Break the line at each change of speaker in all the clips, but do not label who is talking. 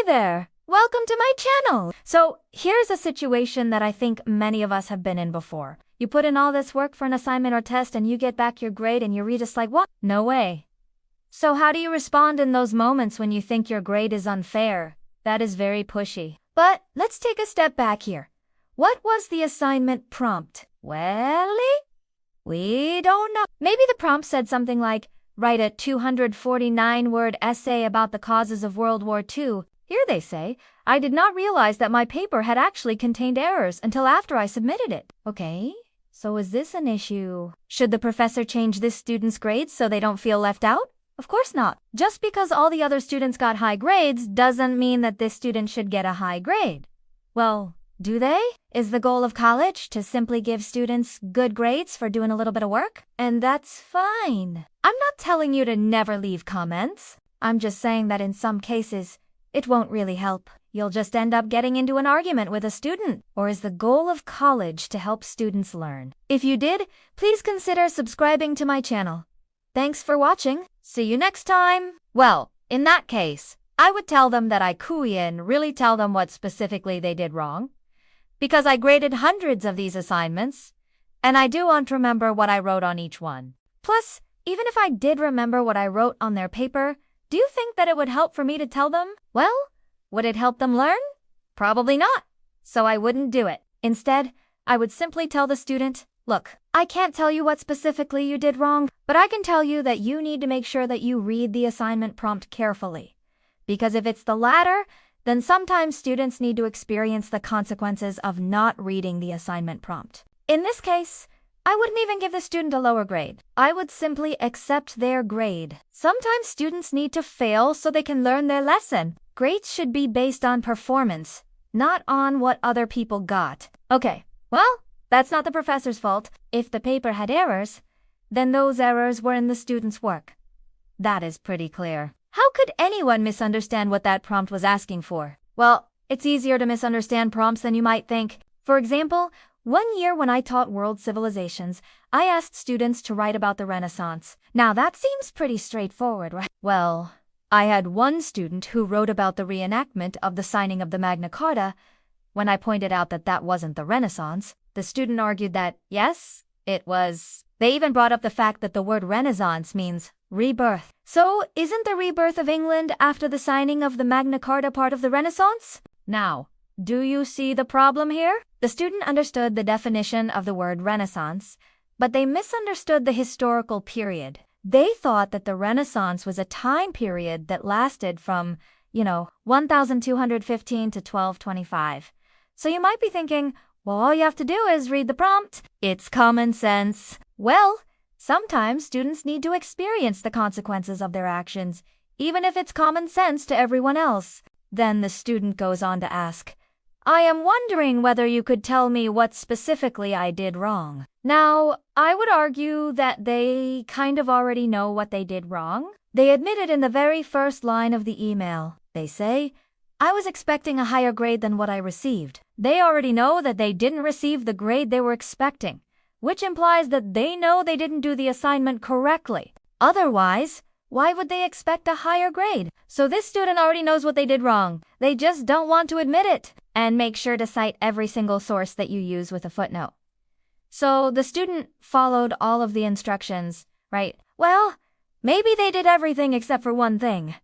there! Welcome to my channel! So, here's a situation that I think many of us have been in before. You put in all this work for an assignment or test and you get back your grade and you're just like, what? No way. So how do you respond in those moments when you think your grade is unfair? That is very pushy. But let's take a step back here. What was the assignment prompt? Well, we don't know. Maybe the prompt said something like, write a 249-word essay about the causes of World War II. Here they say, I did not realize that my paper had actually contained errors until after I submitted it. Okay, so is this an issue? Should the professor change this student's grades so they don't feel left out? Of course not. Just because all the other students got high grades doesn't mean that this student should get a high grade. Well, do they? Is the goal of college to simply give students good grades for doing a little bit of work? And that's fine. I'm not telling you to never leave comments. I'm just saying that in some cases, it won't really help. You'll just end up getting into an argument with a student. Or is the goal of college to help students learn? If you did, please consider subscribing to my channel. Thanks for watching. See you next time. Well, in that case, I would tell them that I couldn't really tell them what specifically they did wrong, because I graded hundreds of these assignments, and I do want to remember what I wrote on each one. Plus, even if I did remember what I wrote on their paper, do you think that it would help for me to tell them? Well, would it help them learn? Probably not. So I wouldn't do it. Instead, I would simply tell the student, look, I can't tell you what specifically you did wrong, but I can tell you that you need to make sure that you read the assignment prompt carefully. Because if it's the latter, then sometimes students need to experience the consequences of not reading the assignment prompt. In this case, I wouldn't even give the student a lower grade. I would simply accept their grade. Sometimes students need to fail so they can learn their lesson. Grades should be based on performance, not on what other people got. Okay, well, that's not the professor's fault. If the paper had errors, then those errors were in the student's work. That is pretty clear. How could anyone misunderstand what that prompt was asking for? Well, it's easier to misunderstand prompts than you might think. For example, one year when I taught world civilizations, I asked students to write about the Renaissance. Now that seems pretty straightforward, right? Well, I had one student who wrote about the reenactment of the signing of the Magna Carta. When I pointed out that that wasn't the Renaissance, the student argued that, yes, it was. They even brought up the fact that the word Renaissance means rebirth. So, isn't the rebirth of England after the signing of the Magna Carta part of the Renaissance? Now, do you see the problem here? The student understood the definition of the word Renaissance, but they misunderstood the historical period. They thought that the Renaissance was a time period that lasted from, 1215 to 1225. So you might be thinking, well, all you have to do is read the prompt. It's common sense. Well, sometimes students need to experience the consequences of their actions, even if it's common sense to everyone else. Then the student goes on to ask, I am wondering whether you could tell me what specifically I did wrong. Now, I would argue that they kind of already know what they did wrong. They admit it in the very first line of the email. They say, I was expecting a higher grade than what I received. They already know that they didn't receive the grade they were expecting, which implies that they know they didn't do the assignment correctly. Otherwise, why would they expect a higher grade? So this student already knows what they did wrong. They just don't want to admit it. And make sure to cite every single source that you use with a footnote. So the student followed all of the instructions, right? Well, maybe they did everything except for one thing.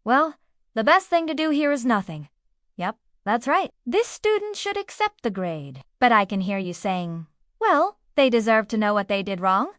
Well, the best thing to do here is nothing. Yep, that's right. This student should accept the grade. But I can hear you saying, well, they deserve to know what they did wrong.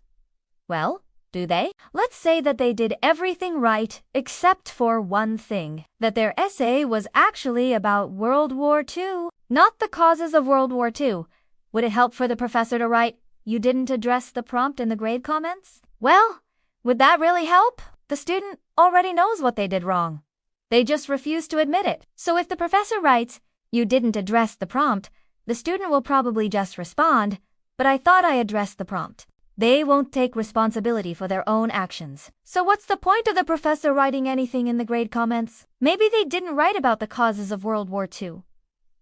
Well, do they? Let's say that they did everything right except for one thing, that their essay was actually about World War II, not the causes of World War II. Would it help for the professor to write, you didn't address the prompt in the grade comments? Well, would that really help? The student already knows what they did wrong. They just refuse to admit it. So if the professor writes, you didn't address the prompt, the student will probably just respond, but I thought I addressed the prompt. They won't take responsibility for their own actions. So what's the point of the professor writing anything in the grade comments? Maybe they didn't write about the causes of World War II.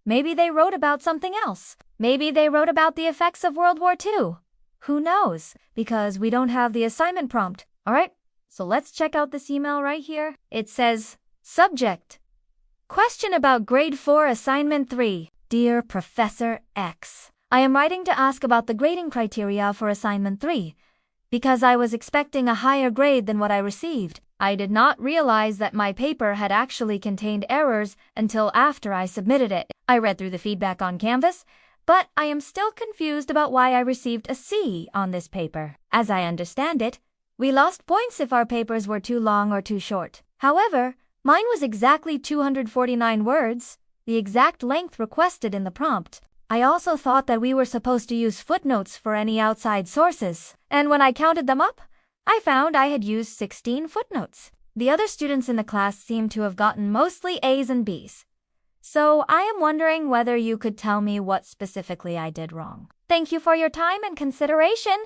Maybe they wrote about something else. Maybe they wrote about the effects of World War II. Who knows? Because we don't have the assignment prompt. All right, so let's check out this email right here. It says, subject, Question about Grade 4 Assignment 3. Dear Professor X, I am writing to ask about the grading criteria for Assignment 3. Because I was expecting a higher grade than what I received, I did not realize that my paper had actually contained errors until after I submitted it. I read through the feedback on Canvas, but I am still confused about why I received a C on this paper. As I understand it, we lost points if our papers were too long or too short. However, mine was exactly 249 words, the exact length requested in the prompt. I also thought that we were supposed to use footnotes for any outside sources, and when I counted them up, I found I had used 16 footnotes. The other students in the class seemed to have gotten mostly A's and B's. So I am wondering whether you could tell me what specifically I did wrong. Thank you for your time and consideration.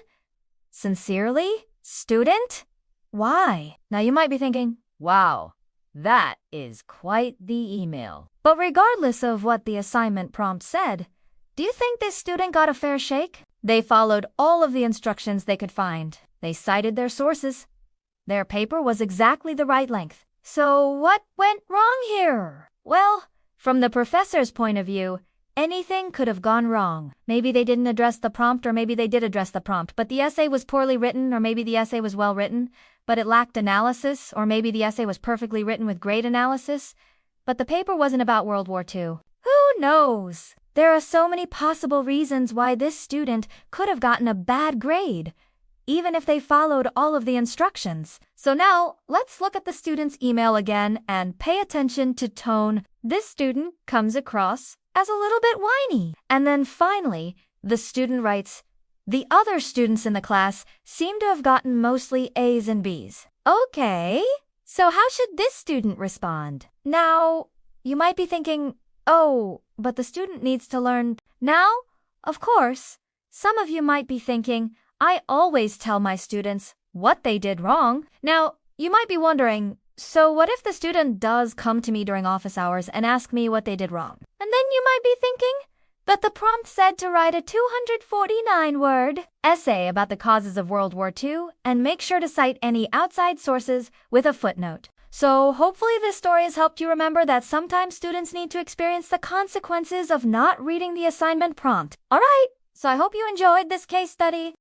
Sincerely, student? Why? Now you might be thinking, wow, that is quite the email. But regardless of what the assignment prompt said, do you think this student got a fair shake? They followed all of the instructions they could find. They cited their sources. Their paper was exactly the right length. So what went wrong here? Well, from the professor's point of view, anything could have gone wrong. Maybe they didn't address the prompt, or maybe they did address the prompt, but the essay was poorly written, or maybe the essay was well written, but it lacked analysis, or maybe the essay was perfectly written with great analysis, but the paper wasn't about World War II. Who knows? There are so many possible reasons why this student could have gotten a bad grade, even if they followed all of the instructions. So now, let's look at the student's email again and pay attention to tone. This student comes across as a little bit whiny. And then finally, the student writes, the other students in the class seem to have gotten mostly A's and B's. Okay, so how should this student respond? Now, you might be thinking, oh, but the student needs to learn. Now, of course, some of you might be thinking, I always tell my students what they did wrong. Now, you might be wondering, so what if the student does come to me during office hours and ask me what they did wrong? And then you might be thinking, but the prompt said to write a 249-word essay about the causes of World War II and make sure to cite any outside sources with a footnote. So hopefully this story has helped you remember that sometimes students need to experience the consequences of not reading the assignment prompt. All right, so I hope you enjoyed this case study.